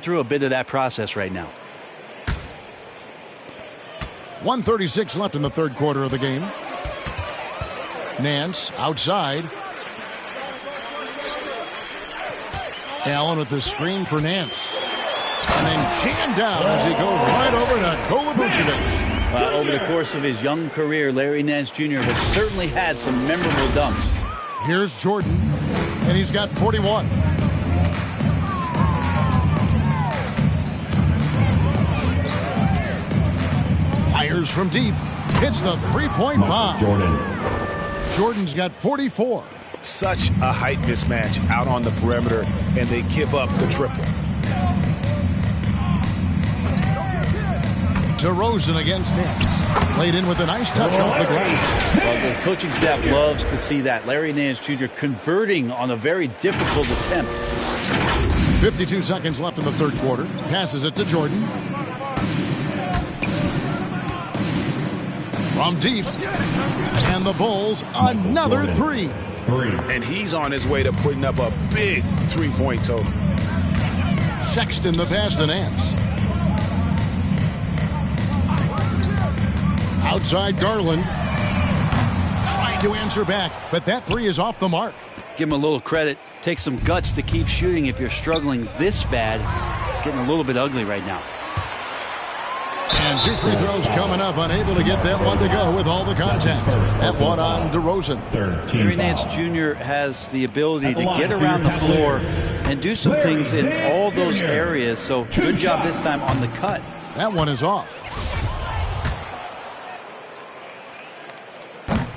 through a bit of that process right now. 1:36 left in the third quarter of the game. Nance outside. Allen with the screen for Nance. And then jammed down as he goes right over to Nikola Vucevic. Over the course of his young career, Larry Nance Jr. has certainly had some memorable dunks. Here's Jordan, and he's got 41. Fires from deep. Hits the three-point bomb. Jordan's got 44. Such a height mismatch out on the perimeter, and they give up the triple. DeRozan against Nance. Played in with a nice touch off the glass. Well, the coaching staff loves to see that. Larry Nance Jr. converting on a very difficult attempt. 52 seconds left in the third quarter. Passes it to Jordan. From deep. And the Bulls, another three. And he's on his way to putting up a big three-point total. Sexton the pass to Nance. Outside Garland. Trying to answer back, but that three is off the mark. Give him a little credit. Take some guts to keep shooting if you're struggling this bad. It's getting a little bit ugly right now. And two free throws coming up, unable to get that one to go with all the contact. That one on DeRozan. Larry Nance Jr. has the ability to get around the floor and do some things in all those areas, so good job this time on the cut. That one is off.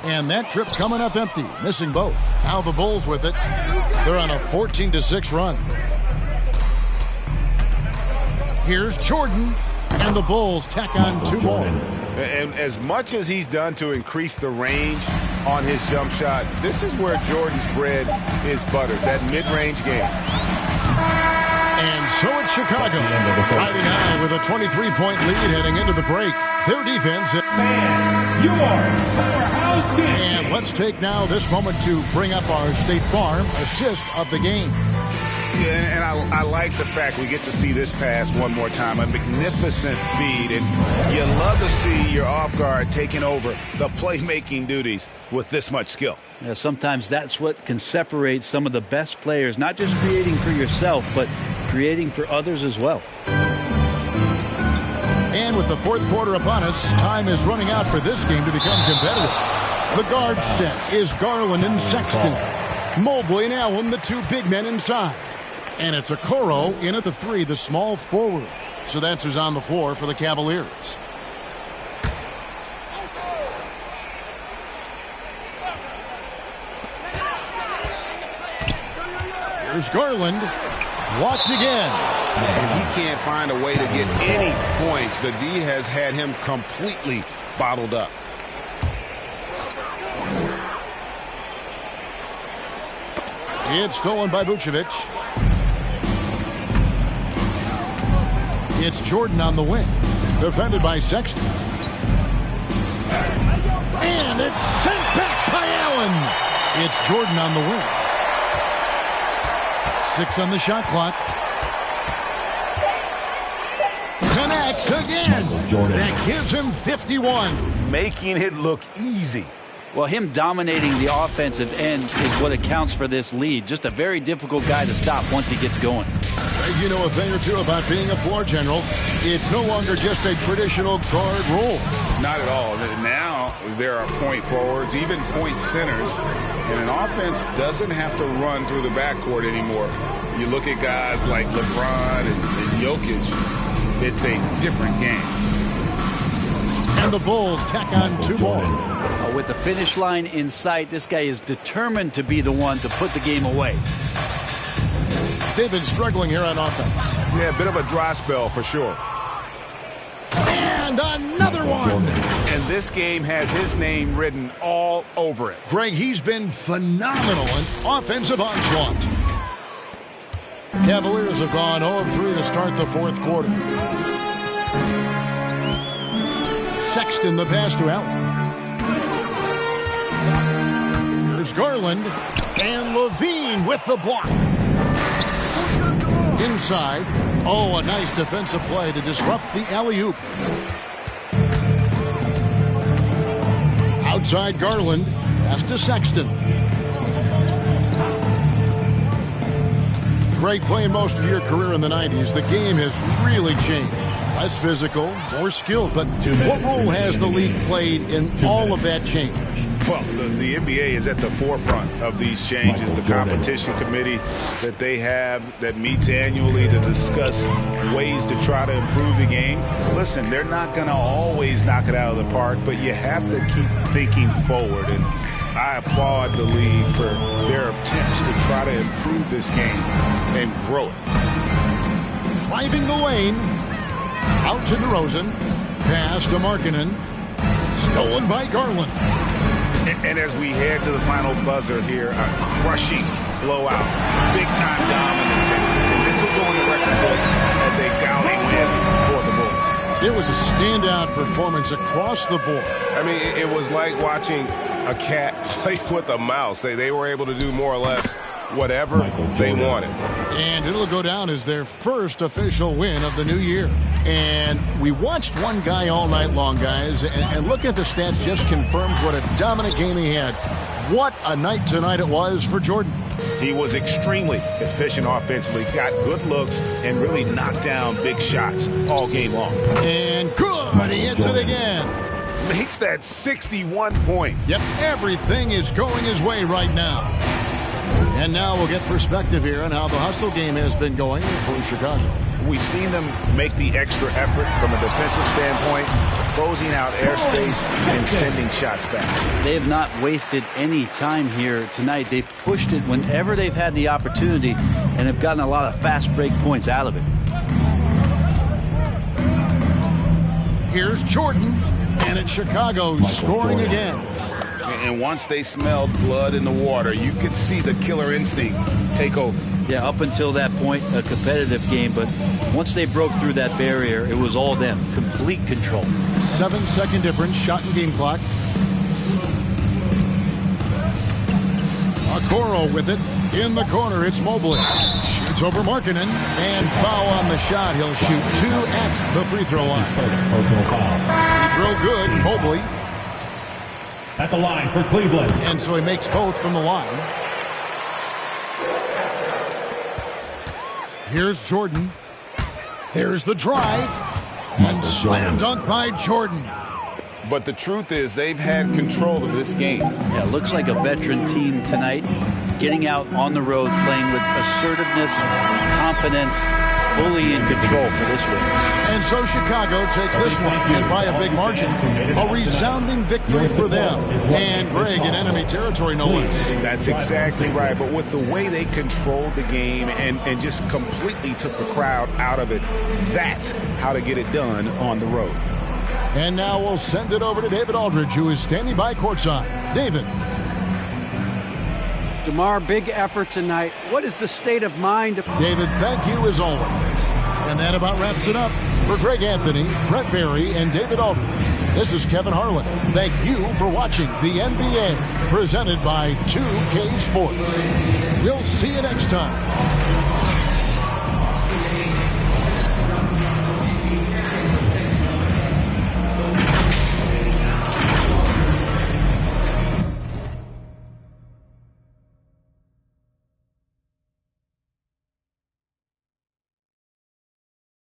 And that trip coming up empty, missing both. Now the Bulls with it. They're on a 14-6 run. Here's Jordan. And the Bulls tack on two more. And as much as he's done to increase the range on his jump shot, this is where Jordan's bread is buttered, that mid-range game. And so it's Chicago, riding high with a 23-point lead heading into the break. Their defense. And let's take now this moment to bring up our State Farm assist of the game. Yeah, and I like the fact we get to see this pass one more time. A magnificent feed, and you love to see your off guard taking over the playmaking duties with this much skill. Yeah, sometimes that's what can separate some of the best players, not just creating for yourself, but creating for others as well. And with the fourth quarter upon us, time is running out for this game to become competitive. The guard set is Garland and Sexton. Mobley and Allen, the two big men inside. And it's Okoro in at the three, the small forward. So that's who's on the floor for the Cavaliers. Here's Garland. Blocked again. And he can't find a way to get any points. The D has had him completely bottled up. It's stolen by Vucevic. It's Jordan on the wing. Defended by Sexton. And it's sent back by Allen. It's Jordan on the wing. 6 on the shot clock. Connects again. That gives him 51. Making it look easy. Well, him dominating the offensive end is what accounts for this lead. Just a very difficult guy to stop once he gets going. You know a thing or two about being a floor general. It's no longer just a traditional guard role. Not at all. Now there are point forwards, even point centers. And an offense doesn't have to run through the backcourt anymore. You look at guys like LeBron and Jokic, it's a different game. And the Bulls tack on two more. With the finish line in sight, this guy is determined to be the one to put the game away. They've been struggling here on offense. Yeah, a bit of a dry spell for sure. And another one. And this game has his name written all over it. Greg, he's been phenomenal in offensive onslaught. Cavaliers have gone 0-3 to start the fourth quarter. Sexton the pass to Allen. Here's Garland. And Levine with the block. Inside. Oh, a nice defensive play to disrupt the alley-oop. Outside Garland. Pass to Sexton. Greg, playing most of your career in the 90s, the game has really changed. Less physical, more skilled. But what role has the league played in all of that change? Well, the NBA is at the forefront of these changes. The competition committee that they have that meets annually to discuss ways to try to improve the game. Listen, they're not going to always knock it out of the park, but you have to keep thinking forward. And I applaud the league for their attempts to try to improve this game and grow it. Driving the lane. Out to DeRozan. Pass to Markkanen. Stolen by Garland. And as we head to the final buzzer here, a crushing blowout, big-time dominance, and this will go in the record books as a gaudy win for the Bulls. It was a standout performance across the board. I mean, it was like watching a cat play with a mouse. They were able to do more or less whatever they wanted. And it'll go down as their first official win of the new year. And we watched one guy all night long, guys, and look at the stats, just confirms what a dominant game he had. What a night tonight it was for Jordan. He was extremely efficient offensively, got good looks, and really knocked down big shots all game long. And good, he hits it again. Make that 61 points. Yep, everything is going his way right now. And now we'll get perspective here on how the hustle game has been going for Chicago. We've seen them make the extra effort from a defensive standpoint, closing out airspace and sending shots back. They have not wasted any time here tonight. They've pushed it whenever they've had the opportunity and have gotten a lot of fast break points out of it. Here's Jordan, and it's Chicago scoring again. And once they smelled blood in the water, you could see the killer instinct take over. Yeah, up until that point, a competitive game, but once they broke through that barrier, it was all them. Complete control. 7-second difference, shot and game clock. Okoro with it. In the corner, it's Mobley. Shoots over Markkanen, and foul on the shot. He'll shoot 2 at the free throw line. Free throw good, Mobley. At the line for Cleveland. And so he makes both from the line. Here's Jordan. There's the drive. And slam dunk by Jordan. But the truth is they've had control of this game. Yeah, looks like a veteran team tonight. Getting out on the road, playing with assertiveness, confidence, fully in control for this win. And so Chicago takes this one, and by a big margin. A resounding victory for them. And Greg in enemy territory, no less. That's exactly right. But with the way they controlled the game and just completely took the crowd out of it, that's how to get it done on the road. And now we'll send it over to David Aldridge, who is standing by courtside. David. DeMar, big effort tonight. What is the state of mind? David, thank you as always. And that about wraps it up. For Greg Anthony, Brett Barry, and David Aldridge, this is Kevin Harlan. Thank you for watching the NBA, presented by 2K Sports. We'll see you next time.